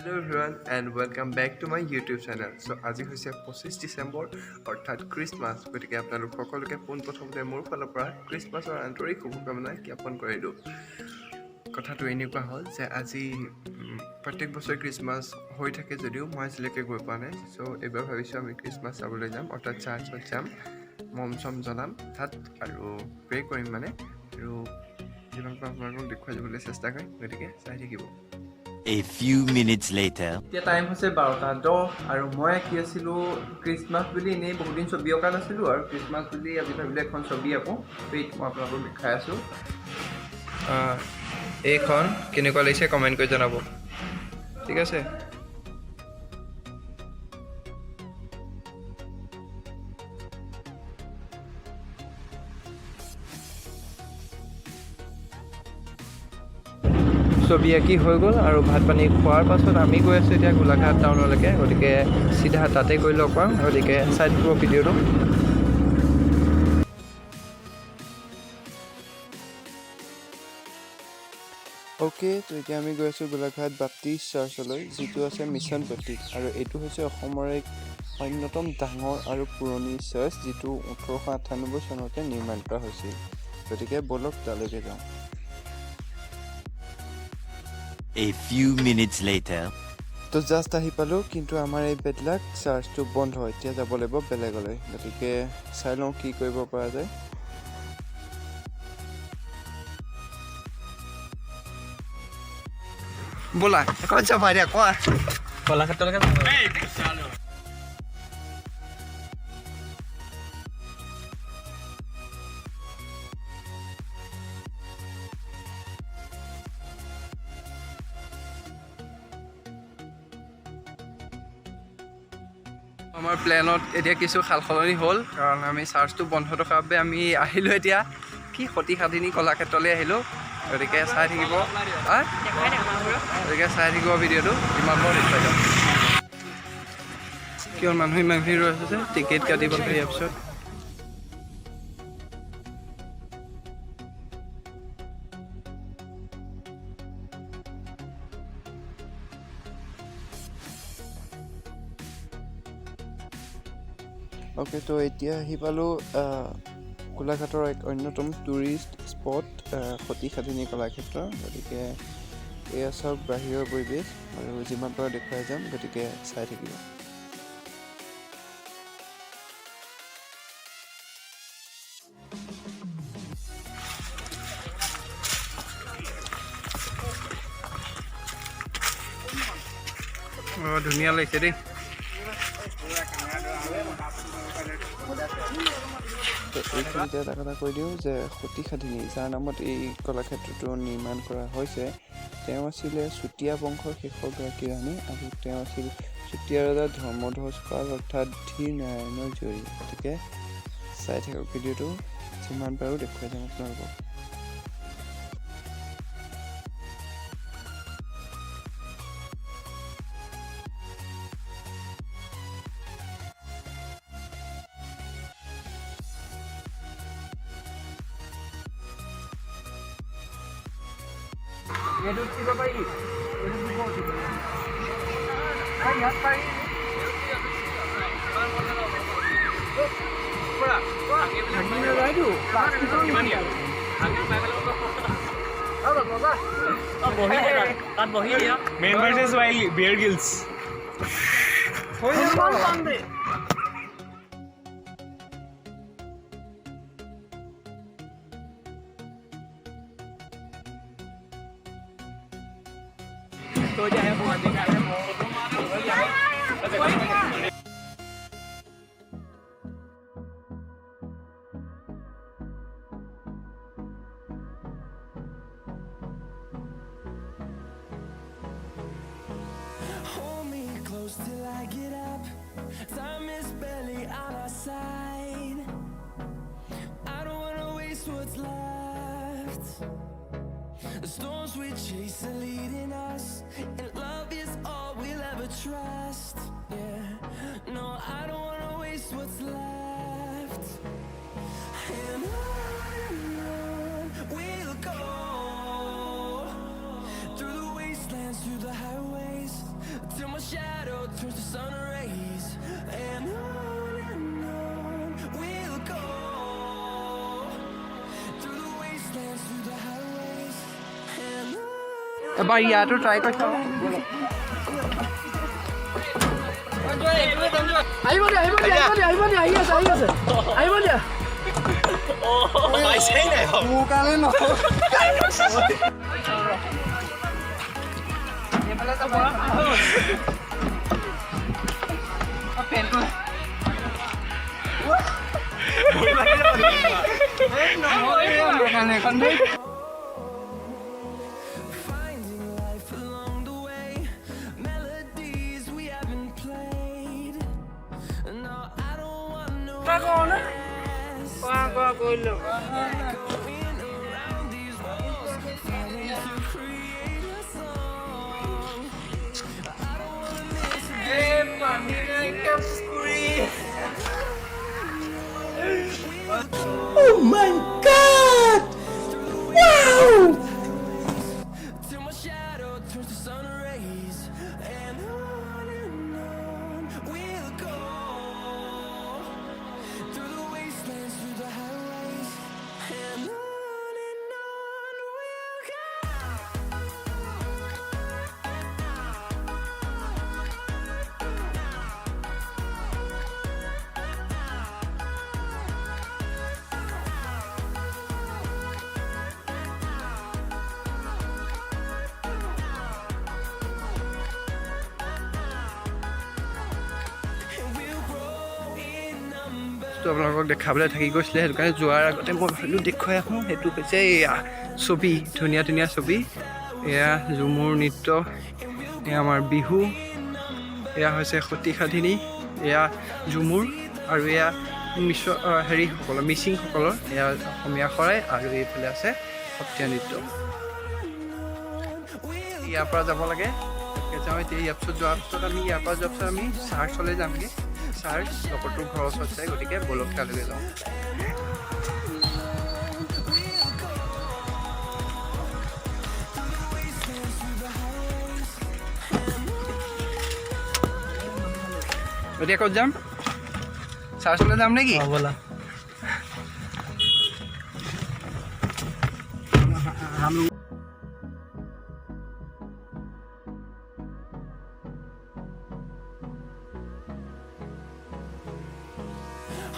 Hello everyone and welcome back to my YouTube channel. So আজি হৈছে 25 ডিসেম্বৰ অৰ্থাৎ ক্ৰিসমাস। গতিকে আপোনালোক সকলোকে পোনপ্ৰথমতে মোৰ ফালৰ পৰা ক্ৰিসমাছৰ আন্তৰিক শুভকামনা জ্ঞাপন কৰিলো। কথাটো এনেকুৱা হ'ল যে আজি প্ৰত্যেক বছৰ ক্ৰিসমাস হৈ থাকে যদিও মই আজিলৈকে গৈ পোৱা নাই। সো এবাৰ ভাবিছোঁ আমি ক্ৰিসমাস চাবলৈ যাম অৰ্থাৎ চাৰ্চত যাম, মম চম জ্বলাম তাত আৰু প্ৰে কৰিম মানে, আৰু যিমান পাৰোঁ আপোনালোকক দেখুৱাই যাবলৈ চেষ্টা কৰিম। গতিকে চাই থাকিব। A few minutes later. এতিয়া টাইম হৈছে 12:10 আৰু মই আঁকি আছিলোঁ ক্ৰিসমাছ বুলি। এনেই বহুদিন ছবি অঁকা নাছিলোঁ আৰু ক্ৰিসমাছ বুলি আজি ভাবিলে এখন ছবি আঁকো। ৱেইট মই আপোনালোকক দেখাই আছোঁ। এইখন কেনেকুৱা লাগিছে কমেণ্ট কৰি জনাব, ঠিক আছে? ছবি আঁকি হৈ গ'ল আৰু ভাত পানী খোৱাৰ পাছত আমি গৈ আছোঁ এতিয়া গোলাঘাট টাউনলৈকে। গতিকে চিধা তাতে গৈ লগ পাম। গতিকে চাই থাকিব ভিডিঅ'টো। অ'কে, তো এতিয়া আমি গৈ আছোঁ গোলাঘাট বাপ্তিষ্ট চাৰ্চলৈ, যিটো আছে মিছন পট্টিত, আৰু এইটো হৈছে অসমৰ এক অন্যতম ডাঙৰ আৰু পুৰণি চাৰ্চ, যিটো 1898 চনতে নিৰ্মাণ কৰা হৈছিল। গতিকে ব'লক তালৈকে যাওঁ। A few minutes later. তো জাষ্ট আহি পালোঁ, কিন্তু আমাৰ এই বেডলাক চাৰ্জটো বন্ধ। এতিয়া যাব লাগিব বেলেগলৈ। গতিকে চাই লওঁ কি কৰিব পৰা যায়। ব'লা ক'ত যাবা এতিয়া কোৱা? কলাক্ষেত্ৰলৈকে আমাৰ প্লেনত এতিয়া কিছু সাল সলনি হ'ল, কাৰণ আমি চাৰ্জটো বন্ধ থকাৰ বাবে আমি আহিলোঁ এতিয়া কি সতী সাধিনী কলাক্ষেত্ৰলৈ আহিলোঁ। গতিকে চাই থাকিব, ভিডিঅ'টো যিমান পাৰোঁ দেখুৱাই যাওঁ। কিয় মানুহ ইমান ভিৰ ৰৈ আছে যে টিকেট কাটিবলৈ ইয়াৰ পিছত। অ'কে, তো এতিয়া আহি পালোঁ গোলাঘাটৰ এক অন্যতম টুৰিষ্ট স্পট সতী সাধিনী কলাক্ষেত্ৰ। গতিকে এয়া চাওক বাহিৰৰ পৰিৱেশ, আৰু যিমান পাৰোঁ দেখুৱাই যাম। গতিকে চাই থাকিব। ধুনীয়া লাগিছে দেই। তো এইখিনিতে এটা কথা কৈ দিওঁ যে সতী সাধিনী, যাৰ নামত এই কলাক্ষেত্ৰটো নিৰ্মাণ কৰা হৈছে, তেওঁ আছিলে চুতীয়া বংশৰ শেষৰগৰাকী ৰাণী, আৰু তেওঁ আছিল চুতীয়া ৰজা ধৰ্মধ্বজ পাল অৰ্থাৎ ধীৰ নাৰায়ণৰ জীয়ৰী। গতিকে চাই থাকক ভিডিঅ'টো, যিমান পাৰোঁ দেখুৱাই যাম আপোনালোকক। এইটো উঠিব পাৰি, ইয়াত পাৰি। Man versus wild Bear Grylls. Hold me close till I get up. Time is barely on our side. I don't wanna waste what's left. The storms we chase are leading us, and love is all we'll ever trust. Yeah, no, I don't wanna waste what's left. And on we'll go, through the wastelands, through the highways, turns to sun rays, and on we'll go through the wastelands, through the highways, and on. এবাৰ ইয়াতো try কৰি চাওঁ Finding life along the way, melodies we haven't played. No, I don't want no rest. Going around these walls, fighting to create a song. I don't wanna miss a Oh my God! Wow! till my shadow turns to sun rays, and on we'll go through the wastelands, through the highways, and on we'll go. And we'll grow in numbers. তো আপোনালোকক দেখাবলৈ থাকি গৈছিলে সেইটো কাৰণে যোৱাৰ আগতে মই ভাবিলোঁ দেখুৱাই আহোঁ সেইটো হৈছে এয়া ছবি ধুনীয়া ধুনীয়া ছবি এয়া ঝুমুৰ নৃত্য এয়া আমাৰ বিহু এয়া হৈছে সতী সাধিনী এয়া ঝুমুৰ আৰু এয়া মিচিংসকলৰ এয়া অসমীয়া শৰাই আৰু এইফালে আছে সত্ৰীয়া নৃত্য ইয়াৰ পৰা যাব লাগে যাওঁ এতিয়া ইয়াৰ পিছত যোৱাৰ পিছত আমি ইয়াৰ পৰা যোৱাৰ পিছত আমি চাৰ্চলৈ যামগৈ চাৰ্চ লগৰটোৰ ঘৰৰ ওচৰত যায় গতিকে বলক তালৈকে যাওঁ এতিয়া ক'ত যাম চাৰ্চলৈ যাম নেকি ব'লা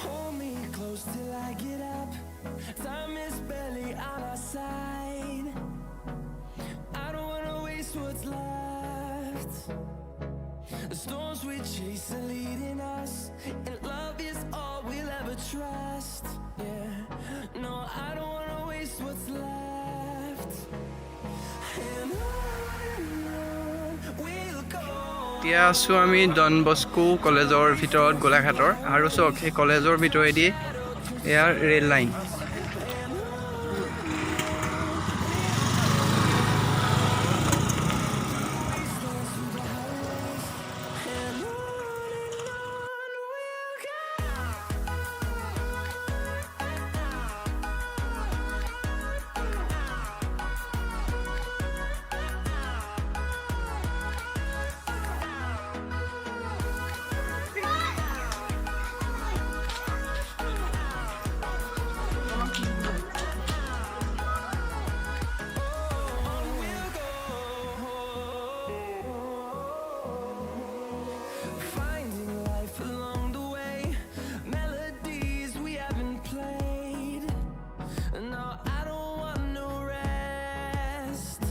Hold me close till I get up. Time is barely on our side. I don't wanna waste what's left. The storms we chase are leading us, and love is all we'll ever trust. Yeah, no, I don't wanna waste what's left. And on we'll go. এতিয়া আছোঁ আমি Don Bosco কলেজৰ ভিতৰত গোলাঘাটৰ আৰু চাওক সেই কলেজৰ ভিতৰেদি এয়া rail line Finding life along the way, melodies we haven't played. No, I don't want no rest.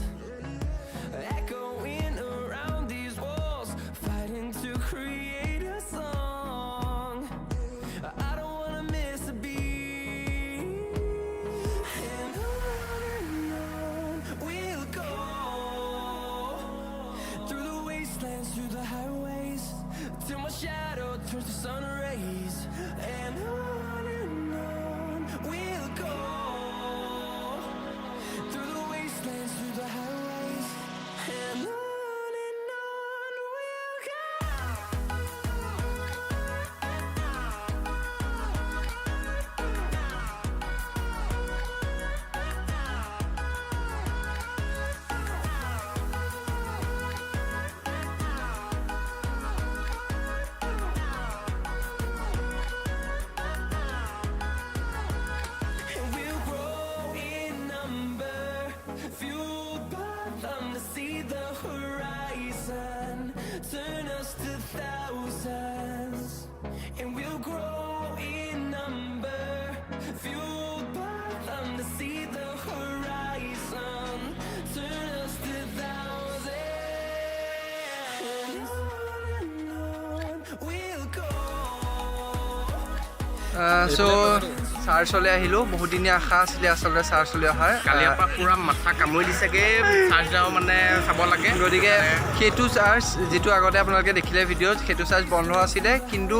Echoing around these walls, fighting to create a song. I don't wanna miss a beat. And on we'll go through the wastelands, through the highways, till my shadow turns to sun rays, and on we'll go through the wastelands, through the highways, and on we'll go. So চাৰ্চলৈ আহিলোঁ বহুত দিনীয়া আশা আছিলে আচলতে চাৰ্চলৈ অহাৰ কালিৰ পৰা পুৰা মাথা কামুৰি দিছেগে চাৰ্জাও মানে চাব লাগে গতিকে সেইটো চাৰ্জ যিটো আগতে আপোনালোকে দেখিলে ভিডিঅ'ত সেইটো চাৰ্জ বন্ধ আছিলে কিন্তু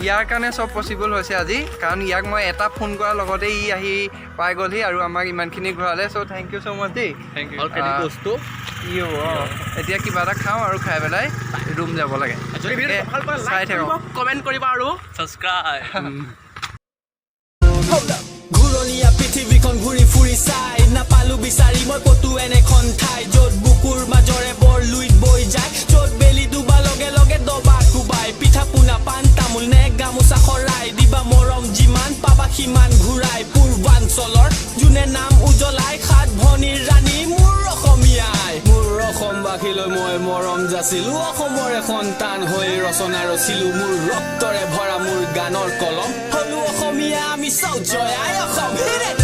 ইয়াৰ কাৰণে চব পচিবল হৈছে আজি কাৰণ ইয়াক মই এটা ফোন কৰাৰ লগতে ই আহি পাই গ'লহি আৰু আমাক ইমানখিনি ঘূৰালে চ' থেংক ইউ ছ' মাছ দেই বস্তু এতিয়া কিবা এটা খাওঁ আৰু খাই পেলাই ৰুম যাব লাগে চাই থাকক কমেণ্ট কৰিবা আৰু ছাবস্ক্ৰাইব ঘূৰণীয়া পৃথিৱীখন ঘূৰি ফুৰি চাই নাপালো বিচাৰি মই ক'তো এনেখন ঠাই য'ত বুকুৰ মাজৰে বৰ লুইত বৈ যায় য'ত বেলি ডুবা লগে লগে দবা কোবাই পিঠা পোনা পাণ তামোল নে গামোচা শৰাই দিবা মৰম যিমান পাবা সিমান ঘূৰাই পূৰ্বাঞ্চলৰ যোনে নাম উজ্বলাই সাত ভনীৰ ৰাণী মোৰ অসমীয়াই মোৰ অসমবাসীলৈ মই মৰম যাচিলো অসমৰে সন্তান হৈ ৰচনা ৰচিলো মোৰ ৰক্তৰে ভৰা মোৰ গানৰ কলম হলো অসমীয়া আমি চাও জয় আই অসম